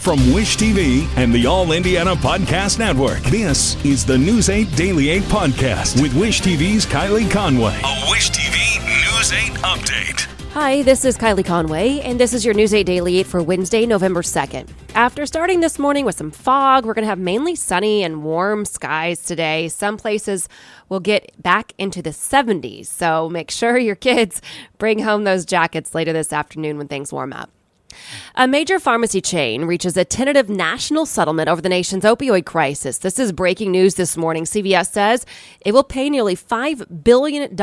From Wish TV and the All Indiana Podcast Network, this is the News 8 Daily 8 Podcast with Wish TV's Kylie Conway. A Wish TV News 8 update. Hi, this is Kylie Conway, and this is your News 8 Daily 8 for Wednesday, November 2nd. After starting this morning with some fog, we're going to have mainly sunny and warm skies today. Some places will get back into the 70s, so make sure your kids bring home those jackets later this afternoon when things warm up. A major pharmacy chain reaches a tentative national settlement over the nation's opioid crisis. This is breaking news this morning. CVS says it will pay nearly $5 billion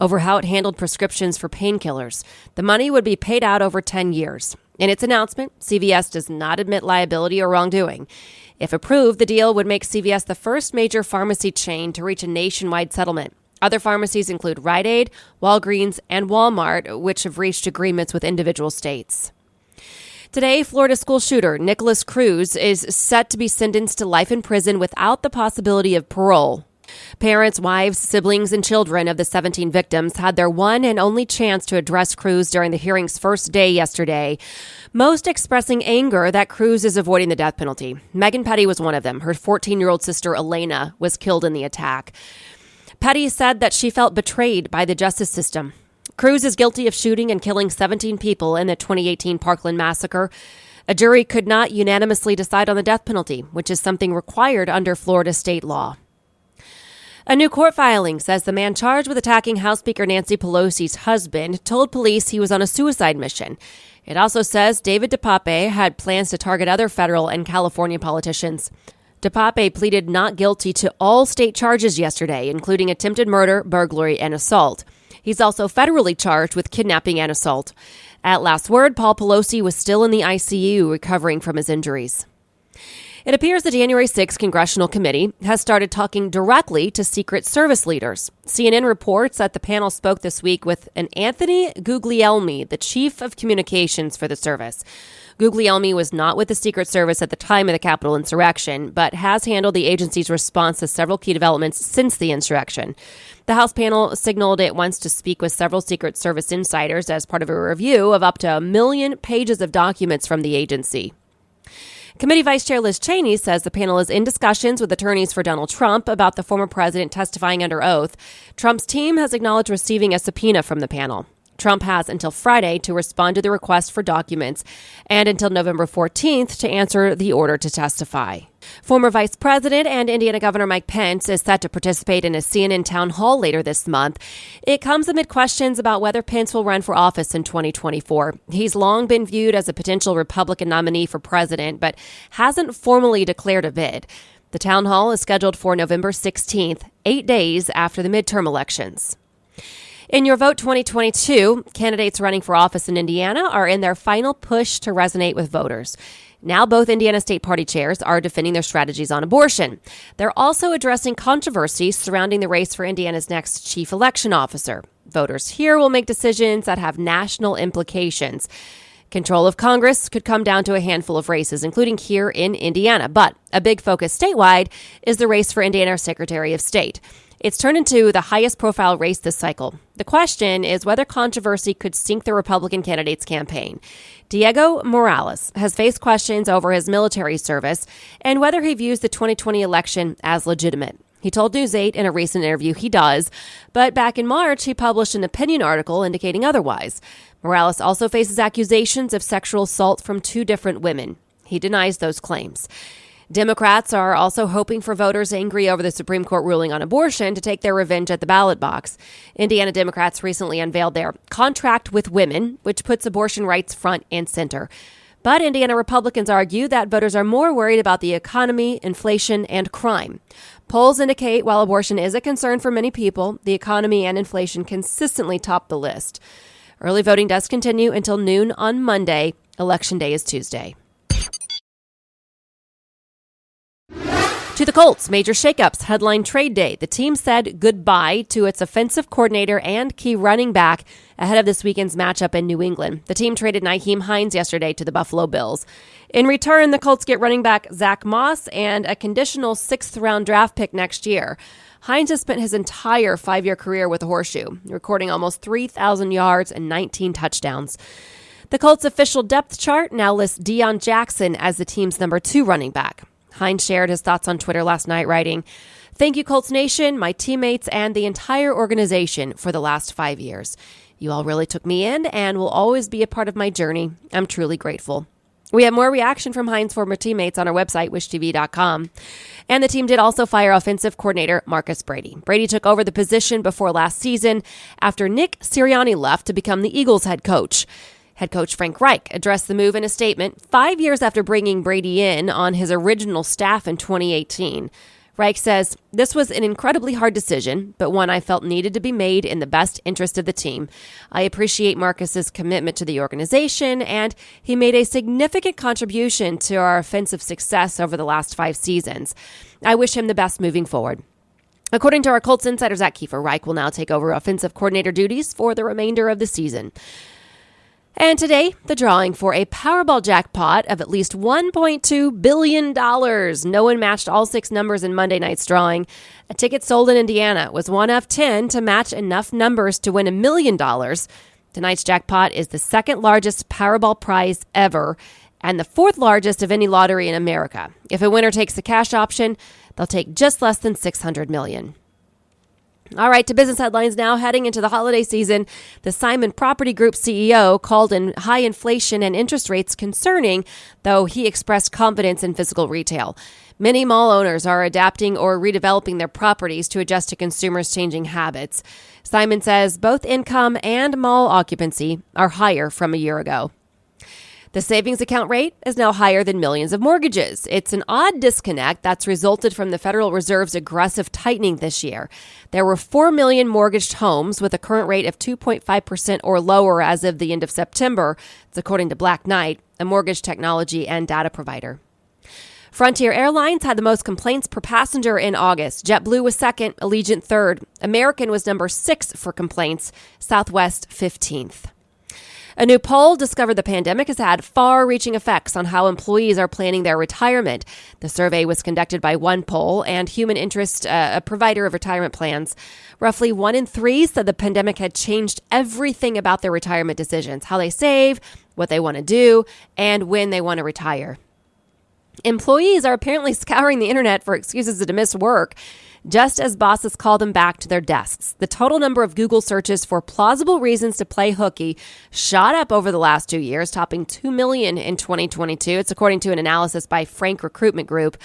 over how it handled prescriptions for painkillers. The money would be paid out over 10 years. In its announcement, CVS does not admit liability or wrongdoing. If approved, the deal would make CVS the first major pharmacy chain to reach a nationwide settlement. Other pharmacies include Rite Aid, Walgreens, and Walmart, which have reached agreements with individual states. Today, Florida school shooter Nicholas Cruz is set to be sentenced to life in prison without the possibility of parole. Parents, wives, siblings, and children of the 17 victims had their one and only chance to address Cruz during the hearing's first day yesterday, most expressing anger that Cruz is avoiding the death penalty. Megan Petty was one of them. Her 14-year-old sister, Elena, was killed in the attack. Petty said that she felt betrayed by the justice system. Cruz is guilty of shooting and killing 17 people in the 2018 Parkland massacre. A jury could not unanimously decide on the death penalty, which is something required under Florida state law. A new court filing says the man charged with attacking House Speaker Nancy Pelosi's husband told police he was on a suicide mission. It also says David DePape had plans to target other federal and California politicians. DePape pleaded not guilty to all state charges yesterday, including attempted murder, burglary, and assault. He's also federally charged with kidnapping and assault. At last word, Paul Pelosi was still in the ICU recovering from his injuries. It appears the January 6th Congressional Committee has started talking directly to Secret Service leaders. CNN reports that the panel spoke this week with an Anthony Guglielmi, the chief of communications for the service. Guglielmi was not with the Secret Service at the time of the Capitol insurrection, but has handled the agency's response to several key developments since the insurrection. The House panel signaled it wants to speak with several Secret Service insiders as part of a review of up to 1 million pages of documents from the agency. Committee Vice Chair Liz Cheney says the panel is in discussions with attorneys for Donald Trump about the former president testifying under oath. Trump's team has acknowledged receiving a subpoena from the panel. Trump has until Friday to respond to the request for documents and until November 14th to answer the order to testify. Former Vice President and Indiana Governor Mike Pence is set to participate in a CNN town hall later this month. It comes amid questions about whether Pence will run for office in 2024. He's long been viewed as a potential Republican nominee for president, but hasn't formally declared a bid. The town hall is scheduled for November 16th, 8 days after the midterm elections. In Your Vote 2022, candidates running for office in Indiana are in their final push to resonate with voters. Now both Indiana State Party chairs are defending their strategies on abortion. They're also addressing controversies surrounding the race for Indiana's next chief election officer. Voters here will make decisions that have national implications. Control of Congress could come down to a handful of races, including here in Indiana. But a big focus statewide is the race for Indiana's Secretary of State. It's turned into the highest profile race this cycle. The question is whether controversy could sink the Republican candidate's campaign. Diego Morales has faced questions over his military service and whether he views the 2020 election as legitimate. He told News 8 in a recent interview he does, but back in March, he published an opinion article indicating otherwise. Morales also faces accusations of sexual assault from 2 different women. He denies those claims. Democrats are also hoping for voters angry over the Supreme Court ruling on abortion to take their revenge at the ballot box. Indiana Democrats recently unveiled their Contract with Women, which puts abortion rights front and center. But Indiana Republicans argue that voters are more worried about the economy, inflation, and crime. Polls indicate while abortion is a concern for many people, the economy and inflation consistently top the list. Early voting does continue until noon on Monday. Election Day is Tuesday. To the Colts, major shakeups headline trade day. The team said goodbye to its offensive coordinator and key running back ahead of this weekend's matchup in New England. The team traded Nyheim Hines yesterday to the Buffalo Bills. In return, the Colts get running back Zach Moss and a conditional 6th-round draft pick next year. Hines has spent his entire 5-year career with the Horseshoe, recording almost 3,000 yards and 19 touchdowns. The Colts' official depth chart now lists Deion Jackson as the team's number 2 running back. Hines shared his thoughts on Twitter last night, writing, "Thank you, Colts Nation, my teammates, and the entire organization for the last 5 years. You all really took me in and will always be a part of my journey. I'm truly grateful." We have more reaction from Hines' former teammates on our website, wishtv.com. And the team did also fire offensive coordinator Marcus Brady. Brady took over the position before last season after Nick Sirianni left to become the Eagles' head coach. Head coach Frank Reich addressed the move in a statement 5 years after bringing Brady in on his original staff in 2018. Reich says, "This was an incredibly hard decision, but one I felt needed to be made in the best interest of the team. I appreciate Marcus's commitment to the organization, and he made a significant contribution to our offensive success over the last 5 seasons. I wish him the best moving forward." According to our Colts insider Zach Kiefer, Reich will now take over offensive coordinator duties for the remainder of the season. And today, the drawing for a Powerball jackpot of at least $1.2 billion. No one matched all 6 numbers in Monday night's drawing. A ticket sold in Indiana was one of 10 to match enough numbers to win $1 million. Tonight's jackpot is the 2nd largest Powerball prize ever and the 4th largest of any lottery in America. If a winner takes the cash option, they'll take just less than $600 million. All right, to business headlines now. Heading into the holiday season, the Simon Property Group CEO called in high inflation and interest rates concerning, though he expressed confidence in physical retail. Many mall owners are adapting or redeveloping their properties to adjust to consumers' changing habits. Simon says both income and mall occupancy are higher from a year ago. The savings account rate is now higher than millions of mortgages. It's an odd disconnect that's resulted from the Federal Reserve's aggressive tightening this year. There were 4 million mortgaged homes with a current rate of 2.5% or lower as of the end of September. It's according to Black Knight, a mortgage technology and data provider. Frontier Airlines had the most complaints per passenger in August. JetBlue was second, Allegiant third. American was number 6 for complaints, Southwest 15th. A new poll discovered the pandemic has had far-reaching effects on how employees are planning their retirement. The survey was conducted by OnePoll and Human Interest, a provider of retirement plans. Roughly 1 in 3 said the pandemic had changed everything about their retirement decisions, how they save, what they want to do, and when they want to retire. Employees are apparently scouring the internet for excuses to miss work, just as bosses call them back to their desks. The total number of Google searches for plausible reasons to play hooky shot up over the last 2 years, topping 2 million in 2022. It's according to an analysis by Frank Recruitment Group.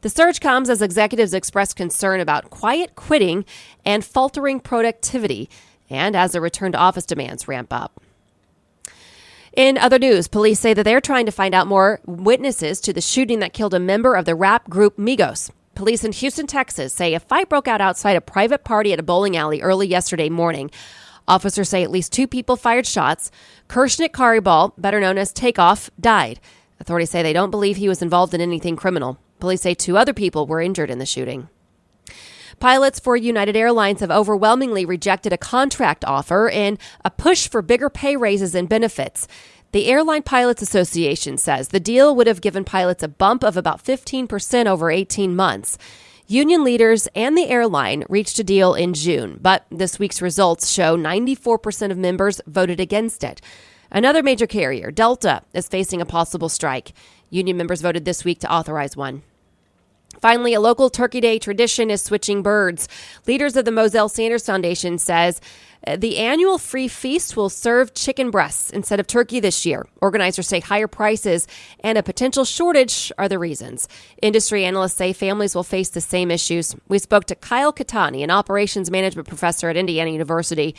The surge comes as executives express concern about quiet quitting and faltering productivity, and as the return to office demands ramp up. In other news, police say that they're trying to find out more witnesses to the shooting that killed a member of the rap group Migos. Police in Houston, Texas say a fight broke out outside a private party at a bowling alley early yesterday morning. Officers say at least 2 people fired shots. Kershnik Karibal, better known as Takeoff, died. Authorities say they don't believe he was involved in anything criminal. Police say 2 other people were injured in the shooting. Pilots for United Airlines have overwhelmingly rejected a contract offer in a push for bigger pay raises and benefits. The Airline Pilots Association says the deal would have given pilots a bump of about 15% over 18 months. Union leaders and the airline reached a deal in June, but this week's results show 94% of members voted against it. Another major carrier, Delta, is facing a possible strike. Union members voted this week to authorize one. Finally, a local Turkey Day tradition is switching birds. Leaders of the Moselle Sanders Foundation says the annual free feast will serve chicken breasts instead of turkey this year. Organizers say higher prices and a potential shortage are the reasons. Industry analysts say families will face the same issues. We spoke to Kyle Katani, an operations management professor at Indiana University.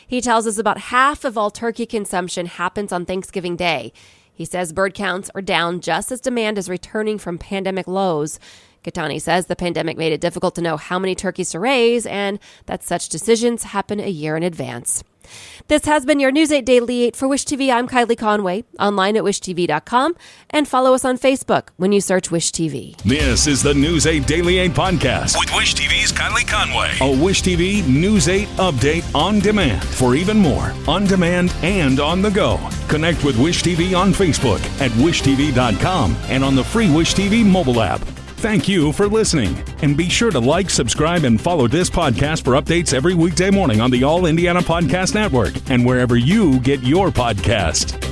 He tells us about half of all turkey consumption happens on Thanksgiving Day. He says bird counts are down just as demand is returning from pandemic lows. Katani says the pandemic made it difficult to know how many turkeys to raise and that such decisions happen a year in advance. This has been your News 8 Daily 8 for Wish TV. I'm Kylie Conway, online at wishtv.com, and follow us on Facebook when you search Wish TV. This is the News 8 Daily 8 podcast with Wish TV's Kylie Conway. A Wish TV News 8 update on demand for even more on demand and on the go. Connect with Wish TV on Facebook at wishtv.com and on the free Wish TV mobile app. Thank you for listening, and be sure to like, subscribe, and follow this podcast for updates every weekday morning on the All Indiana Podcast Network and wherever you get your podcast.